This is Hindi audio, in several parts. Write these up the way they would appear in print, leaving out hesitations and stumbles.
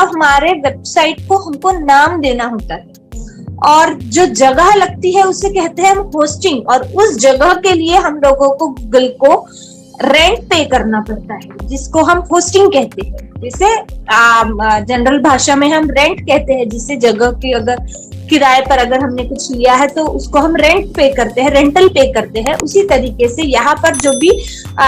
हमारे वेबसाइट को हमको नाम देना होता है, और जो जगह लगती है उसे कहते हैं हम होस्टिंग, और उस जगह के लिए हम लोगों को गूगल को रेंट पे करना पड़ता है, जिसको हम होस्टिंग कहते हैं। जैसे जनरल भाषा में हम रेंट कहते हैं, जिससे जगह की अगर किराए पर अगर हमने कुछ लिया है तो उसको हम रेंट पे करते हैं, रेंटल पे करते हैं। उसी तरीके से यहाँ पर जो भी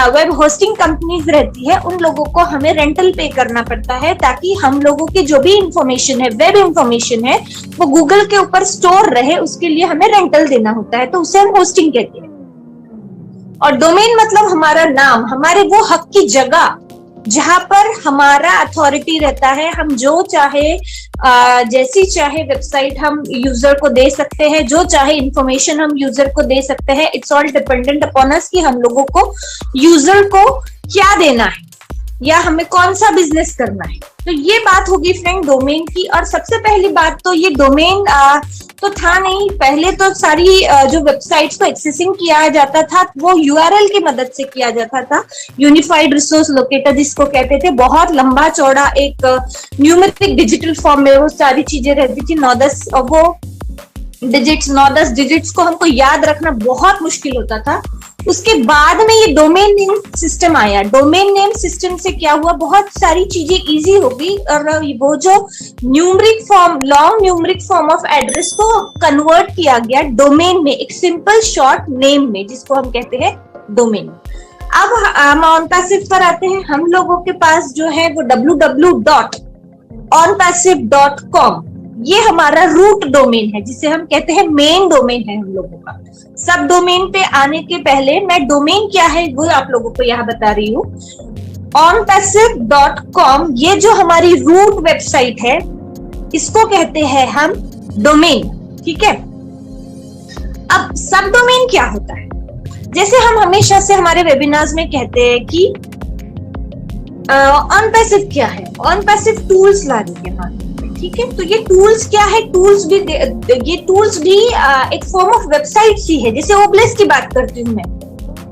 वेब होस्टिंग कंपनीज रहती है उन लोगों को हमें रेंटल पे करना पड़ता है, ताकि हम लोगों की जो भी इंफॉर्मेशन है, वेब इंफॉर्मेशन है, वो गूगल के ऊपर स्टोर रहे, उसके लिए हमें रेंटल देना होता है, तो उसे हम होस्टिंग कहते हैं। और डोमेन मतलब हमारा नाम, हमारे वो हक की जगह जहां पर हमारा अथॉरिटी रहता है, हम जो चाहे जैसी चाहे वेबसाइट हम यूजर को दे सकते हैं, जो चाहे इंफॉर्मेशन हम यूजर को दे सकते हैं। It's all dependent upon us कि हम लोगों को यूजर को क्या देना है या हमें कौन सा बिजनेस करना है। तो ये बात होगी फ्रेंड डोमेन की। और सबसे पहली बात तो ये डोमेन तो था नहीं, पहले तो सारी जो वेबसाइट्स को एक्सेसिंग किया जाता था वो यूआरएल की मदद से किया जाता था, यूनिफाइड रिसोर्स लोकेटर जिसको कहते थे। बहुत लंबा चौड़ा एक न्यूमेरिक डिजिटल फॉर्म में वो सारी चीजें रहती थी, 9-10 वो डिजिट्स, 9-10 डिजिट्स को हमको याद रखना बहुत मुश्किल होता था। उसके बाद में ये डोमेन नेम सिस्टम आया। डोमेन नेम सिस्टम से क्या हुआ, बहुत सारी चीजें इजी हो गई, और वो जो numeric form, long numeric form of address को कन्वर्ट किया गया डोमेन में, एक सिंपल शॉर्ट नेम में, जिसको हम कहते हैं डोमेन। अब हम OnPassive पर आते हैं। हम लोगों के पास जो है वो www.onpassive.com, ये हमारा रूट डोमेन है, जिसे हम कहते हैं मेन डोमेन है हम लोगों का। सब डोमेन पे आने के पहले मैं डोमेन क्या है वो आप लोगों को यहाँ बता रही हूँ। onpassive.com ये जो हमारी रूट वेबसाइट है, इसको कहते हैं हम डोमेन, ठीक है। अब सब डोमेन क्या होता है, जैसे हम हमेशा से हमारे वेबिनार्स में कहते हैं कि OnPassive क्या है, OnPassive टूल्स ला रही है, ठीक है। तो ये टूल्स क्या है, ये टूल्स भी एक फॉर्म ऑफ वेबसाइट ही है। जैसे ओब्लेस की बात करती हूँ मैं,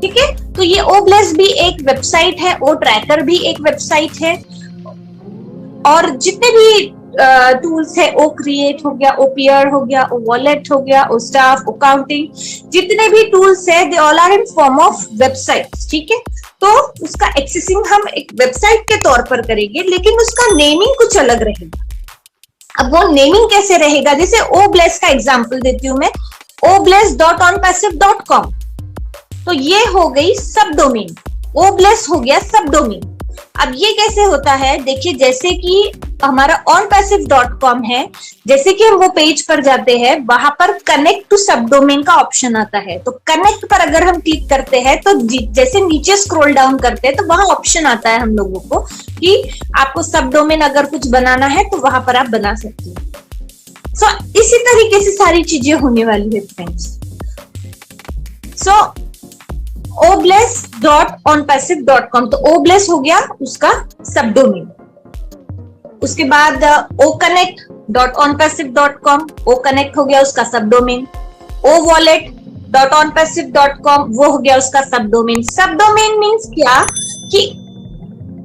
ठीक है, तो ये ओब्लेस भी एक वेबसाइट है, ओ ट्रैकर भी एक वेबसाइट है, और जितने भी टूल्स है, ओ क्रिएट हो गया, ओ पीयर हो गया, ओ वॉलेट हो गया, ओ स्टाफ, ओ काउंटिंग, जितने भी टूल्स है they all are in form of websites, ठीक है। तो उसका एक्सेसिंग हम एक वेबसाइट के तौर पर करेंगे, लेकिन उसका नेमिंग कुछ अलग रहेगा। अब वो नेमिंग कैसे रहेगा, जैसे ओब्लेस का एग्जांपल देती हूं मैं, obless.onpassive.com, तो ये हो गई सब डोमेन, ओब्लेस हो गया सब डोमेन। अब ये कैसे होता है, देखिए, जैसे कि हमारा onpassive.com है, जैसे कि हम वो पेज पर जाते हैं, वहां पर कनेक्ट टू सब डोमेन का ऑप्शन आता है। तो कनेक्ट पर अगर हम क्लिक करते हैं तो जैसे नीचे स्क्रॉल डाउन करते हैं तो वहां ऑप्शन आता है हम लोगों को कि आपको सब डोमेन अगर कुछ बनाना है तो वहां पर आप बना सकते हैं। सो इसी तरीके से सारी चीजें होने वाली है फ्रेंड्स। सो obless.onpassive.com, तो obless हो गया उसका सब डोमेन। उसके बाद oconnect.onpassive.com, oconnect हो गया उसका सब डोमेन। owallet.onpassive.com, वो हो गया उसका सब डोमेन। सब डोमेन मीन्स क्या, कि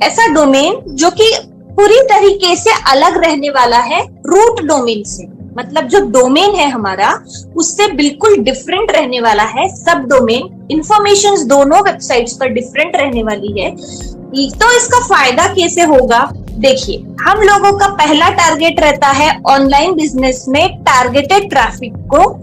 ऐसा डोमेन जो कि पूरी तरीके से अलग रहने वाला है रूट डोमेन से, मतलब जो डोमेन है हमारा उससे बिल्कुल डिफरेंट रहने वाला है सब डोमेन। इंफॉर्मेशंस दोनों वेबसाइट्स पर डिफरेंट रहने वाली है। तो इसका फायदा कैसे होगा, देखिए, हम लोगों का पहला टारगेट रहता है ऑनलाइन बिजनेस में टारगेटेड ट्रैफिक को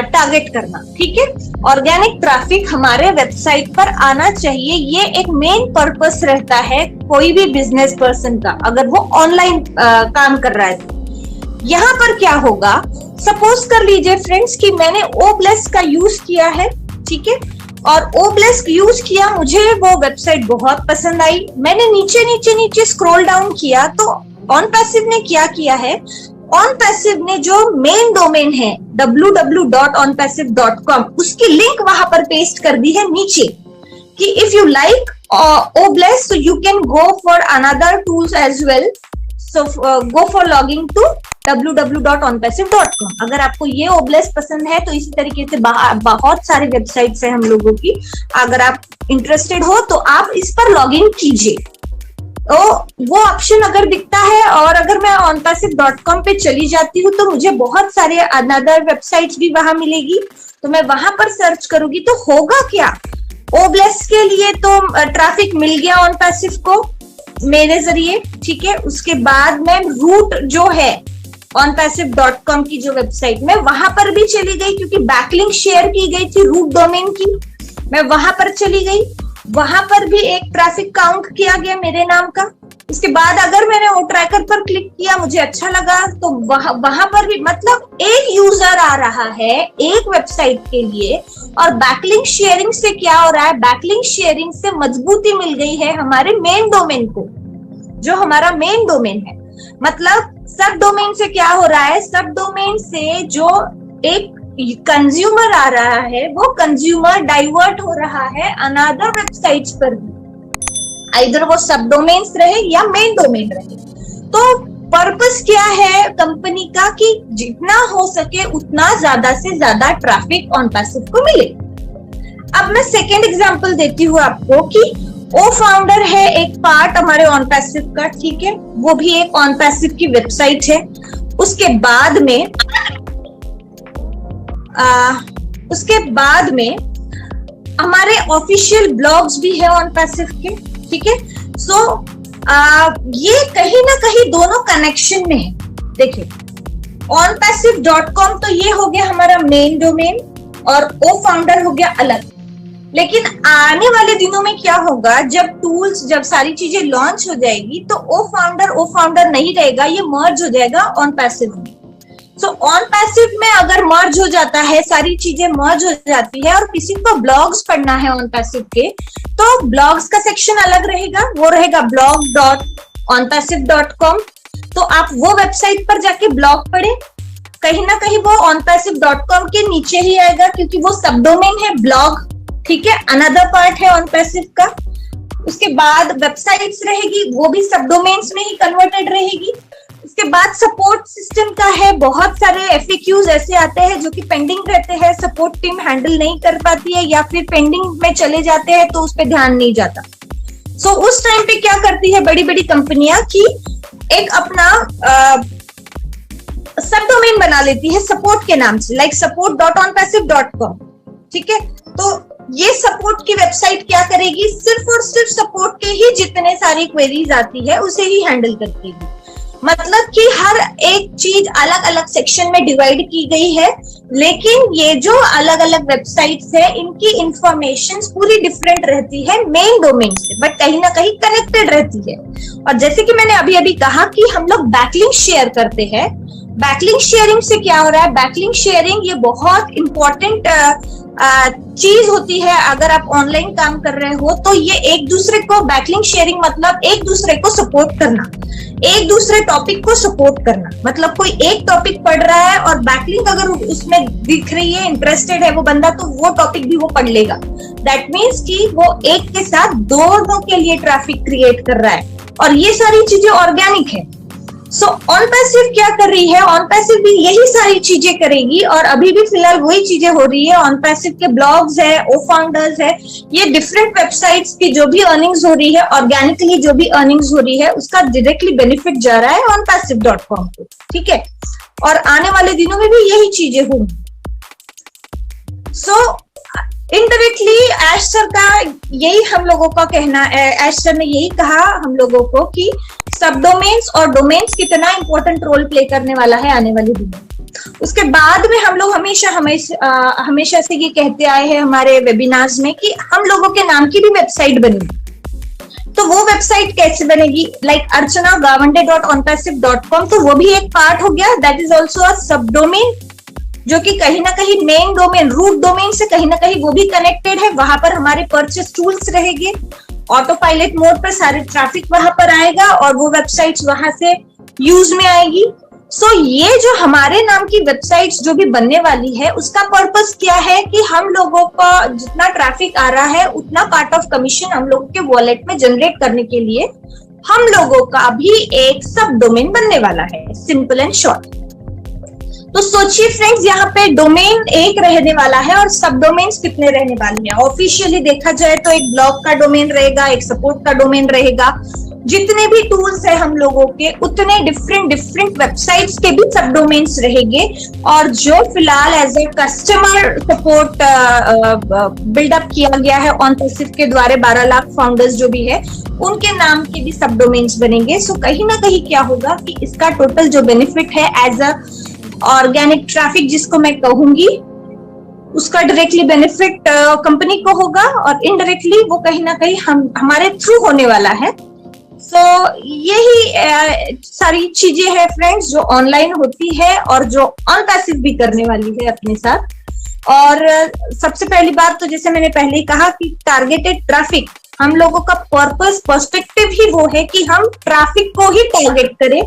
टारगेट करना, ठीक है। ऑर्गेनिक ट्रैफिक हमारे वेबसाइट पर आना चाहिए, ये एक मेन पर्पस रहता है कोई भी बिजनेस पर्सन का, अगर वो ऑनलाइन काम कर रहा है। यहाँ पर क्या होगा, सपोज कर लीजिए फ्रेंड्स कि मैंने ओब्लेस का यूज किया है, ठीक है, और ओब्लेस यूज किया, मुझे वो वेबसाइट बहुत पसंद आई, मैंने नीचे स्क्रॉल डाउन किया तो OnPassive ने क्या किया है, OnPassive ने जो मेन डोमेन है www.onpassive.com, उसकी लिंक वहां पर पेस्ट कर दी है नीचे कि इफ यू लाइक ओब्लेस so you can go for another tools as well, so go for logging to www.onpassive.com। अगर आपको ये ओब्लेस पसंद है तो इसी तरीके से बहुत सारी वेबसाइट्स है हम लोगों की, अगर आप इंटरेस्टेड हो तो आप इस पर लॉग इन कीजिए। तो वो ऑप्शन अगर दिखता है और अगर मैं onpassive.com पे चली जाती हूँ तो मुझे बहुत सारे अनदर वेबसाइट्स भी वहां मिलेगी। तो मैं वहां पर सर्च करूंगी तो होगा क्या, ओब्लेस के लिए तो ट्रैफिक मिल गया onpassive को मेरे जरिए, ठीक है। उसके बाद मैं रूट जो है onpassive.com की जो वेबसाइट में वहां पर भी चली गई क्योंकि बैकलिंक शेयर की गई थी रूट डोमेन की, मैं वहां पर चली गई, वहां पर भी एक ट्रैफिक काउंट किया गया मेरे नाम का। उसके बाद अगर मैंने वो ट्रैकर पर क्लिक किया, मुझे अच्छा लगा तो वहां पर भी, मतलब एक यूजर आ रहा है एक वेबसाइट के लिए और बैकलिंक शेयरिंग से क्या हो रहा है, बैकलिंक शेयरिंग से मजबूती मिल गई है हमारे मेन डोमेन को, जो हमारा मेन डोमेन है। मतलब सब डोमेन से क्या हो रहा है, सब डोमेन से जो एक कंज्यूमर आ रहा है वो कंज्यूमर डाइवर्ट हो रहा है अनदर वेबसाइट्स पर भी, आइदर वो सब डोमेन्स रहे या मेन डोमेन रहे। तो पर्पस क्या है कंपनी का कि जितना हो सके उतना ज्यादा से ज्यादा ट्रैफिक onpassive को मिले। अब मैं सेकेंड एग्जांपल देती हूँ आपको कि ओ फाउंडर है एक पार्ट हमारे onpassive का, ठीक है, वो भी एक onpassive की वेबसाइट है। उसके बाद में हमारे ऑफिशियल ब्लॉग्स भी है onpassive के, ठीक है। सो ये कहीं ना कहीं दोनों कनेक्शन में है। देखिए onpassive.com तो ये हो गया हमारा मेन डोमेन और ओ फाउंडर हो गया अलग। लेकिन आने वाले दिनों में क्या होगा, जब सारी चीजें लॉन्च हो जाएगी तो ओ फाउंडर नहीं रहेगा, ये मर्ज हो जाएगा onpassive में। सो onpassive में अगर मर्ज हो जाता है, सारी चीजें मर्ज हो जाती है और किसी को ब्लॉग्स पढ़ना है onpassive के, तो ब्लॉग्स का सेक्शन अलग रहेगा, वो रहेगा blog.onpassive.com। तो आप वो वेबसाइट पर जाके ब्लॉग पढ़े, कहीं ना कहीं वो onpassive.com के नीचे ही आएगा क्योंकि वो सब डोमेन है ब्लॉग, ठीक है, अनदर पार्ट है onpassive का। उसके बाद वेबसाइट्स रहेगी, वो भी सब डोमेन्स में ही कन्वर्टेड रहेगी। उसके बाद सपोर्ट सिस्टम का है, बहुत सारे FAQs ऐसे आते हैं जो कि पेंडिंग रहते हैं, सपोर्ट टीम हैंडल नहीं कर पाती है या फिर पेंडिंग में चले जाते हैं तो उस पर ध्यान नहीं जाता। सो उस टाइम पे क्या करती है बड़ी बड़ी कंपनियां कि एक अपना सब डोमेन बना लेती है सपोर्ट के नाम से, लाइक support.onpassive.com, ठीक है। तो ये सपोर्ट की वेबसाइट क्या करेगी, सिर्फ और सिर्फ सपोर्ट के ही जितने सारी क्वेरीज आती है उसे ही हैंडल करेगी। मतलब कि हर एक चीज अलग अलग सेक्शन में डिवाइड की गई है, लेकिन ये जो अलग अलग वेबसाइट्स है इनकी इंफॉर्मेशन पूरी डिफरेंट रहती है मेन डोमेन से, बट कहीं ना कहीं कनेक्टेड रहती है। और जैसे कि मैंने अभी अभी कहा कि हम लोग बैकलिंक शेयर करते हैं, बैकलिंक शेयरिंग से क्या हो रहा है, बैकलिंक शेयरिंग ये बहुत इंपॉर्टेंट चीज होती है। अगर आप ऑनलाइन काम कर रहे हो तो ये एक दूसरे को, बैकलिंक शेयरिंग मतलब एक दूसरे को सपोर्ट करना, एक दूसरे टॉपिक को सपोर्ट करना। मतलब कोई एक टॉपिक पढ़ रहा है और बैकलिंक अगर उसमें दिख रही है, इंटरेस्टेड है वो बंदा, तो वो टॉपिक भी वो पढ़ लेगा। दैट मीन्स कि वो एक के साथ दोनों के लिए ट्रैफिक क्रिएट कर रहा है और ये सारी चीजें ऑर्गेनिक है। सो onpassive क्या कर रही है, onpassive भी यही सारी चीजें करेगी और अभी भी फिलहाल वही चीजें हो रही है। onpassive के ब्लॉग्स है, ओ फाउंडर्स है, ये डिफरेंट वेबसाइट्स की जो भी अर्निंग्स हो रही है, ऑर्गेनिकली जो भी अर्निंग्स हो रही है उसका डायरेक्टली बेनिफिट जा रहा है onpassive.com को, ठीक है। और आने वाले दिनों में भी यही चीजें होंगी। सो इनडायरेक्टली ऐश सर का यही हम लोगों का कहना है, ऐश सर ने यही कहा हम लोगों को कि सब डोमेन्स और डोमेन्स कितना इंपॉर्टेंट रोल प्ले करने वाला है आने वाले दिनों। उसके बाद में हम लोग हमेशा से ये कहते आए हैं हमारे वेबिनार्स में कि हम लोगों के नाम की भी वेबसाइट बनेगी। तो वो वेबसाइट कैसे बनेगी, लाइक archanagawande.onpassive.com, तो वो भी एक पार्ट हो गया, दैट इज ऑल्सो अ सब डोमेन जो कि कहीं ना कहीं मेन डोमेन, रूट डोमेन से कहीं ना कहीं वो भी कनेक्टेड है। वहां पर हमारे परचेस टूल्स रहेंगे, ऑटो पायलट मोड पर सारे ट्रैफिक वहां पर आएगा और वो वेबसाइट्स वहां से यूज में आएगी। सो ये जो हमारे नाम की वेबसाइट्स जो भी बनने वाली है उसका पर्पस क्या है कि हम लोगों का जितना ट्रैफिक आ रहा है उतना पार्ट ऑफ कमीशन हम लोगों के वॉलेट में जनरेट करने के लिए हम लोगों का भी एक सब डोमेन बनने वाला है, सिंपल एंड शॉर्ट। तो सोचिए फ्रेंड्स, यहाँ पे डोमेन एक रहने वाला है और सब डोमेन्स कितने रहने वाले हैं। ऑफिशियली देखा जाए तो एक ब्लॉग का डोमेन रहेगा, एक सपोर्ट का डोमेन रहेगा, जितने भी टूल्स है हम लोगों के, उतने डिफरेंट डिफरेंट वेबसाइट्स के भी सब डोमेन्स रहेंगे। और जो फिलहाल as a customer support buildup किया गया है ऑनपैसिव के द्वारा, 12 लाख फाउंडर्स जो भी है उनके नाम के भी सब डोमेन्स बनेंगे। सो कहीं ना कहीं क्या होगा कि इसका टोटल जो बेनिफिट है एज अ ऑर्गेनिक ट्रैफिक जिसको मैं कहूंगी, उसका डायरेक्टली बेनिफिट कंपनी को होगा और इनडायरेक्टली वो कहीं ना कहीं हमारे थ्रू होने वाला है। सो यही सारी चीजें हैं फ्रेंड्स जो ऑनलाइन होती है और जो ऑनपैसिव भी करने वाली है अपने साथ। और सबसे पहली बात तो जैसे मैंने पहले ही कहा कि टारगेटेड ट्रैफिक, हम लोगों का पर्पस पर्सपेक्टिव ही वो है कि हम ट्रैफिक को ही टारगेट करें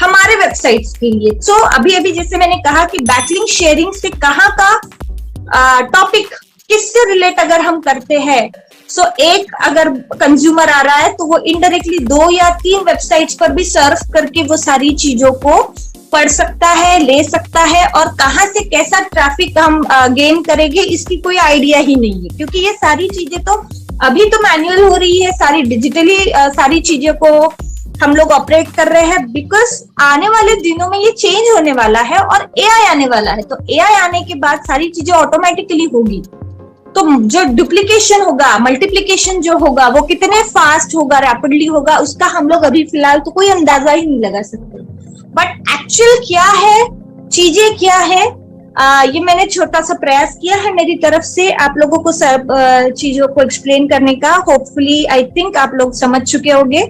हमारे वेबसाइट्स के लिए। सो अभी अभी जैसे मैंने कहा कि बैकलिंक शेयरिंग से कहाँ का टॉपिक किससे रिलेट अगर हम करते हैं, सो एक अगर कंज्यूमर आ रहा है तो वो इनडायरेक्टली 2 या 3 वेबसाइट्स पर भी सर्फ करके वो सारी चीजों को पढ़ सकता है, ले सकता है, और कहाँ से कैसा ट्रैफिक हम गेन करेंगे इसकी कोई आइडिया ही नहीं है, क्योंकि ये सारी चीजें तो अभी तो मैनुअल हो रही है, सारी डिजिटली सारी चीजों को हम लोग ऑपरेट कर रहे हैं। बिकॉज आने वाले दिनों में ये चेंज होने वाला है और एआई आने वाला है, तो एआई आने के बाद सारी चीजें ऑटोमेटिकली होगी, तो जो डुप्लीकेशन होगा, मल्टीप्लीकेशन जो होगा वो कितने फास्ट होगा, रैपिडली होगा, उसका हम लोग अभी फिलहाल तो कोई अंदाजा ही नहीं लगा सकते। बट एक्चुअल क्या है, चीजें क्या है, ये मैंने छोटा सा प्रयास किया है मेरी तरफ से आप लोगों को सब चीजों को एक्सप्लेन करने का। होपफुली आई थिंक आप लोग समझ चुके होंगे।